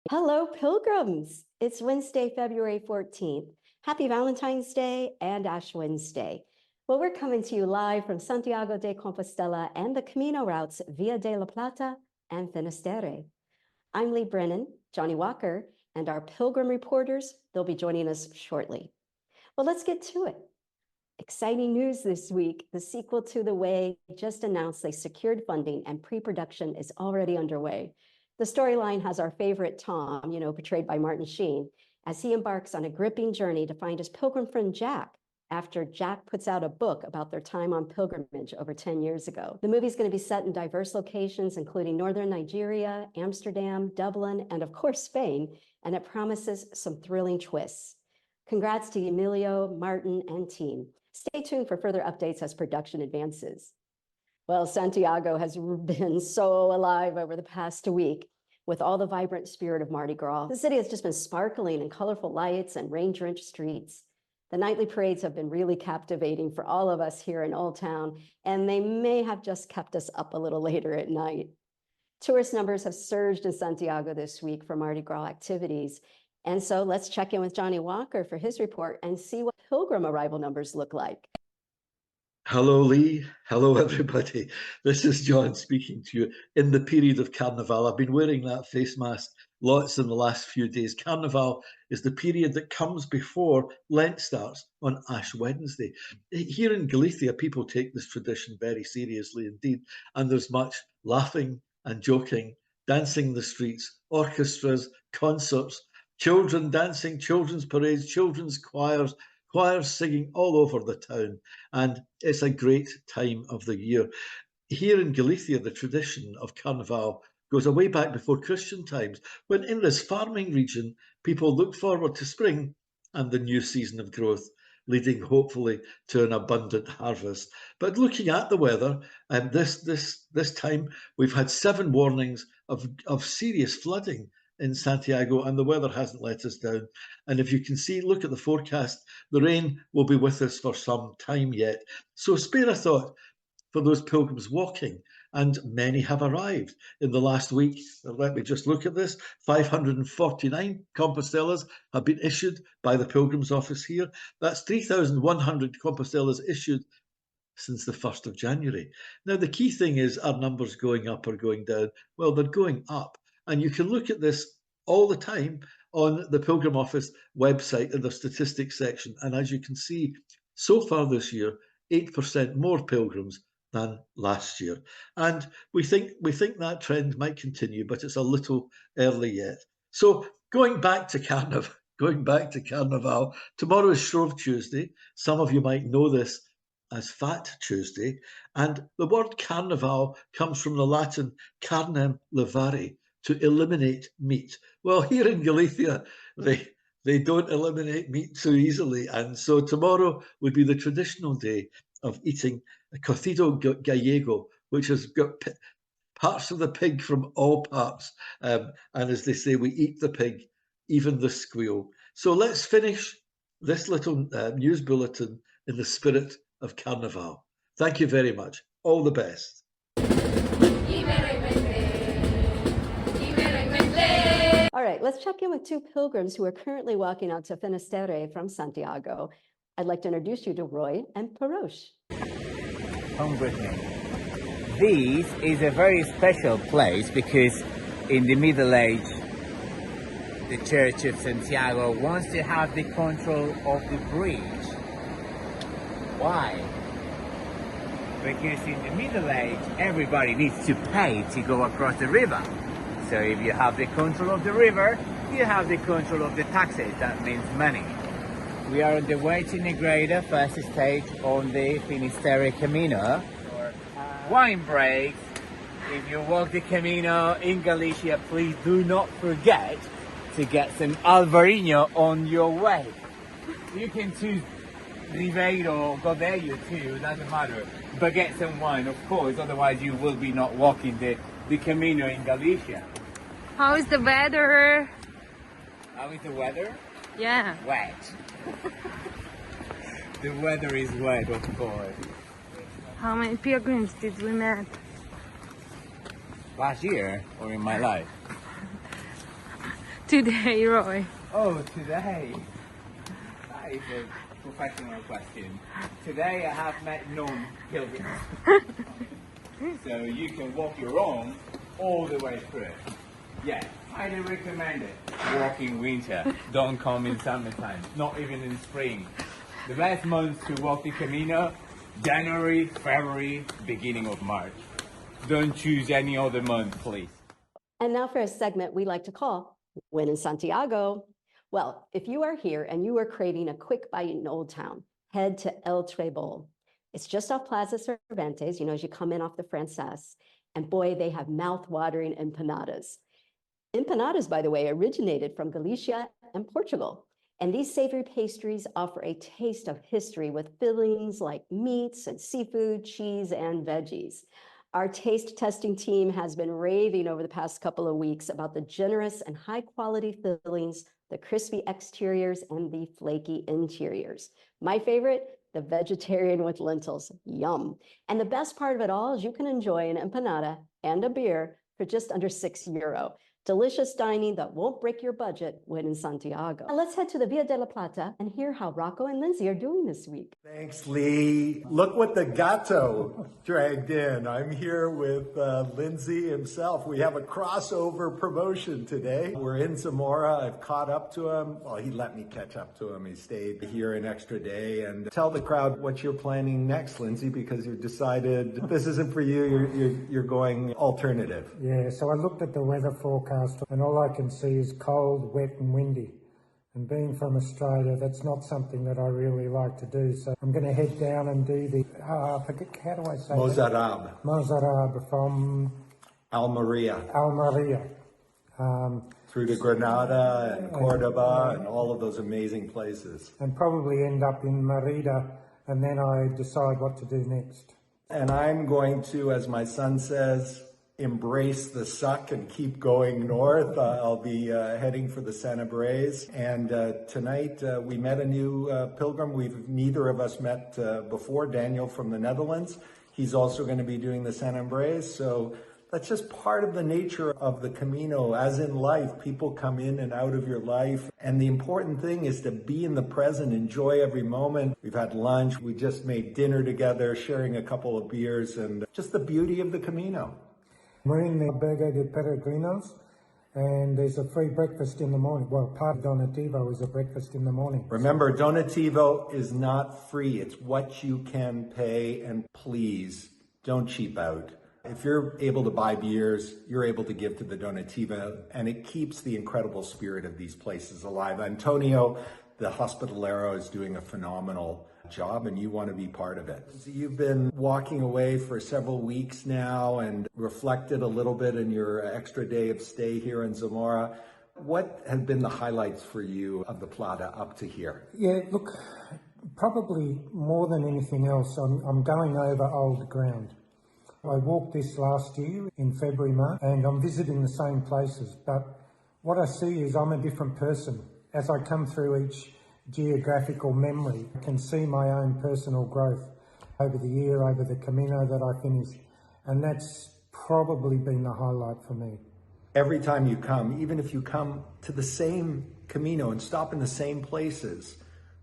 Hello, pilgrims. It's Wednesday, February 14th. Happy Valentine's Day and Ash Wednesday. Well, we're coming to you live from Santiago de Compostela and the Camino routes Via de la Plata and Finisterre. I'm Leigh Brennan, Johnnie Walker, and our pilgrim reporters, they'll be joining us shortly. Well, let's get to it. Exciting news this week. The sequel to The Way just announced they secured funding and pre-production is already underway. The storyline has our favorite Tom, portrayed by Martin Sheen, as he embarks on a gripping journey to find his pilgrim friend Jack after Jack puts out a book about their time on pilgrimage over 10 years ago. The movie's going to be set in diverse locations, including northern Nigeria, Amsterdam, Dublin, and of course, Spain, and it promises some thrilling twists. Congrats to Emilio, Martin, and team. Stay tuned for further updates as production advances. Well, Santiago has been so alive over the past week with all the vibrant spirit of Mardi Gras. The city has just been sparkling in colorful lights and rain-drenched streets. The nightly parades have been really captivating for all of us here in Old Town, and they may have just kept us up a little later at night. Tourist numbers have surged in Santiago this week for Mardi Gras activities. And so let's check in with Johnnie Walker for his report and see what pilgrim arrival numbers look like. Hello, Leigh. Hello, everybody. This is John speaking to you in the period of Carnival. I've been wearing that face mask lots in the last few days. Carnival is the period that comes before Lent starts on Ash Wednesday. Here in Galicia, people take this tradition very seriously indeed, and there's much laughing and joking, dancing in the streets, orchestras, concerts, children dancing, children's parades, children's choirs singing all over the town, and it's a great time of the year. Here in Galicia, the tradition of Carnival goes way back before Christian times, when in this farming region, people looked forward to spring and the new season of growth, leading hopefully to an abundant harvest. But looking at the weather, this time we've had 7 warnings of serious flooding in Santiago, and the weather hasn't let us down. And if you can see, look at the forecast, the rain will be with us for some time yet. So spare a thought for those pilgrims walking, and many have arrived in the last week. Let me just look at this. 549 Compostelas have been issued by the Pilgrims Office here. That's 3,100 Compostelas issued since the 1st of January. Now, the key thing is, are numbers going up or going down? Well, they're going up. And you can look at this all the time on the Pilgrim Office website in the statistics section. And as you can see, so far this year, 8% more pilgrims than last year. And we think that trend might continue, but it's a little early yet. So going back to Carnival, tomorrow is Shrove Tuesday. Some of you might know this as Fat Tuesday. And the word Carnival comes from the Latin carnem levare, to eliminate meat. Well, here in Galicia, they don't eliminate meat so easily. And so tomorrow would be the traditional day of eating a cocido gallego, which has got parts of the pig from all parts. And as they say, we eat the pig, even the squeal. So let's finish this little news bulletin in the spirit of Carnival. Thank you very much. All the best. All right, let's check in with 2 pilgrims who are currently walking out to Finisterre from Santiago. I'd like to introduce you to Roy and Parosh. Home Brittany. This is a very special place because in the Middle Age, the Church of Santiago wants to have the control of the bridge. Why? Because in the Middle Age, everybody needs to pay to go across the river. So if you have the control of the river, you have the control of the taxes. That means money. We are on the way to Negreda, first stage on the Finisterre Camino. Wine breaks. If you walk the Camino in Galicia, please do not forget to get some Alvarinho on your way. You can choose Ribeiro or Godello too, doesn't matter. But get some wine, of course, otherwise you will be not walking the Camino in Galicia. How is the weather? How is the weather? Yeah. Wet. The weather is wet, of course. How many pilgrims did we meet? Last year or in my life? today, Roy? Oh, today? That is a professional question. Today I have met non-pilgrims. So you can walk your own all the way through. Yeah, highly recommend it. Walk in winter, don't come in summertime, not even in spring. The best months to walk the Camino, January, February, beginning of March. Don't choose any other month, please. And now for a segment we like to call When in Santiago. Well, if you are here and you are craving a quick bite in Old Town, head to El Trebol. It's just off Plaza Cervantes, as you come in off the Frances. And boy, they have mouth-watering empanadas. Empanadas, by the way, originated from Galicia and Portugal. And these savory pastries offer a taste of history with fillings like meats and seafood, cheese, and veggies. Our taste testing team has been raving over the past couple of weeks about the generous and high-quality fillings, the crispy exteriors, and the flaky interiors. My favorite, the vegetarian with lentils. Yum. And the best part of it all is you can enjoy an empanada and a beer for just under €6. Delicious dining that won't break your budget when in Santiago. Now let's head to the Via de la Plata and hear how Rocco and Lindsay are doing this week. Thanks, Leigh. Look what the gato dragged in. I'm here with Lindsay himself. We have a crossover promotion today. We're in Zamora. I've caught up to him. Well, he let me catch up to him. He stayed here an extra day. And tell the crowd what you're planning next, Lindsay, because you've decided this isn't for you. You're going alternative. Yeah, so I looked at the weather forecast and all I can see is cold, wet and windy. And being from Australia, that's not something that I really like to do. So I'm going to head down and do the, how do I say Mozarab. Mozarab from Almeria. Through to Granada and Cordoba and all of those amazing places. And probably end up in Merida, and then I decide what to do next. And I'm going to, as my son says, embrace the suck and keep going north. I'll be heading for the Sanabres. And tonight we met a new pilgrim neither of us met before, Daniel from the Netherlands. He's also going to be doing the Sanabres. So that's just part of the nature of the Camino. As in life, people come in and out of your life. And the important thing is to be in the present, enjoy every moment. We've had lunch. We just made dinner together, sharing a couple of beers, and just the beauty of the Camino. We're in the Albergue de Peregrinos, and there's a free breakfast in the morning. Well, part of Donativo is a breakfast in the morning. Remember, Donativo is not free. It's what you can pay, and please, don't cheap out. If you're able to buy beers, you're able to give to the Donativo, and it keeps the incredible spirit of these places alive. Antonio, the hospitalero, is doing a phenomenal job, and you want to be part of it. You've been walking away for several weeks now and reflected a little bit in your extra day of stay here in Zamora. What have been the highlights for you of the Plata up to here? Yeah, look, probably more than anything else, I'm going over old ground. I walked this last year in February, March, and I'm visiting the same places, but what I see is I'm a different person. As I come through each geographical memory, I can see my own personal growth over the year, over the Camino that I finished, and that's probably been the highlight for me. Every time you come, even if you come to the same Camino and stop in the same places,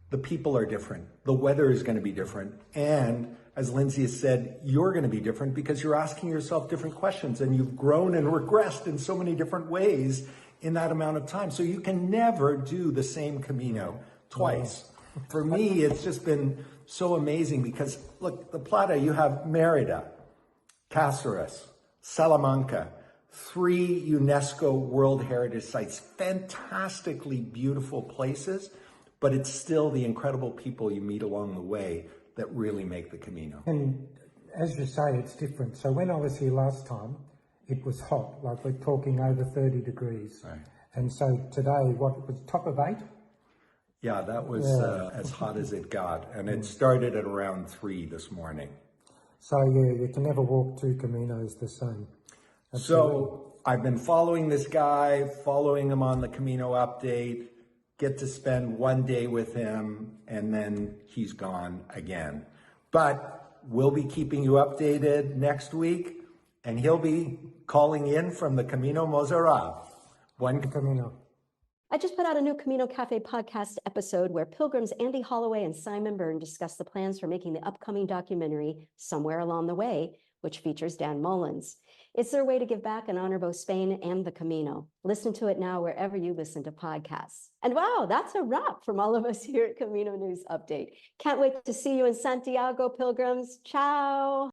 the people are different, the weather is going to be different, and as Lindsay has said, you're going to be different because you're asking yourself different questions, and you've grown and regressed in so many different ways in that amount of time. So you can never do the same Camino twice. For me, it's just been so amazing because, look, the Plata, you have Merida, Cáceres, Salamanca, 3 UNESCO World Heritage Sites, fantastically beautiful places, but it's still the incredible people you meet along the way that really make the Camino. And as you say, it's different. So when I was here last time, it was hot, like we're talking over 30 degrees. Right. And so today, what was top of 8? Yeah, that was as hot as it got. And it started at around 3 this morning. So yeah, you can never walk 2 Caminos the same. So I've been following this guy, following him on the Camino update, get to spend 1 day with him, and then he's gone again. But we'll be keeping you updated next week, and he'll be calling in from the Camino Mozarab. Camino. I just put out a new Camino Cafe podcast episode where pilgrims Andy Hollway and Simon Byrne discuss the plans for making the upcoming documentary Somewhere Along the Way, which features Dan Mullins. It's their way to give back and honor both Spain and the Camino. Listen to it now wherever you listen to podcasts. And wow, that's a wrap from all of us here at Camino News Update. Can't wait to see you in Santiago, pilgrims. Ciao.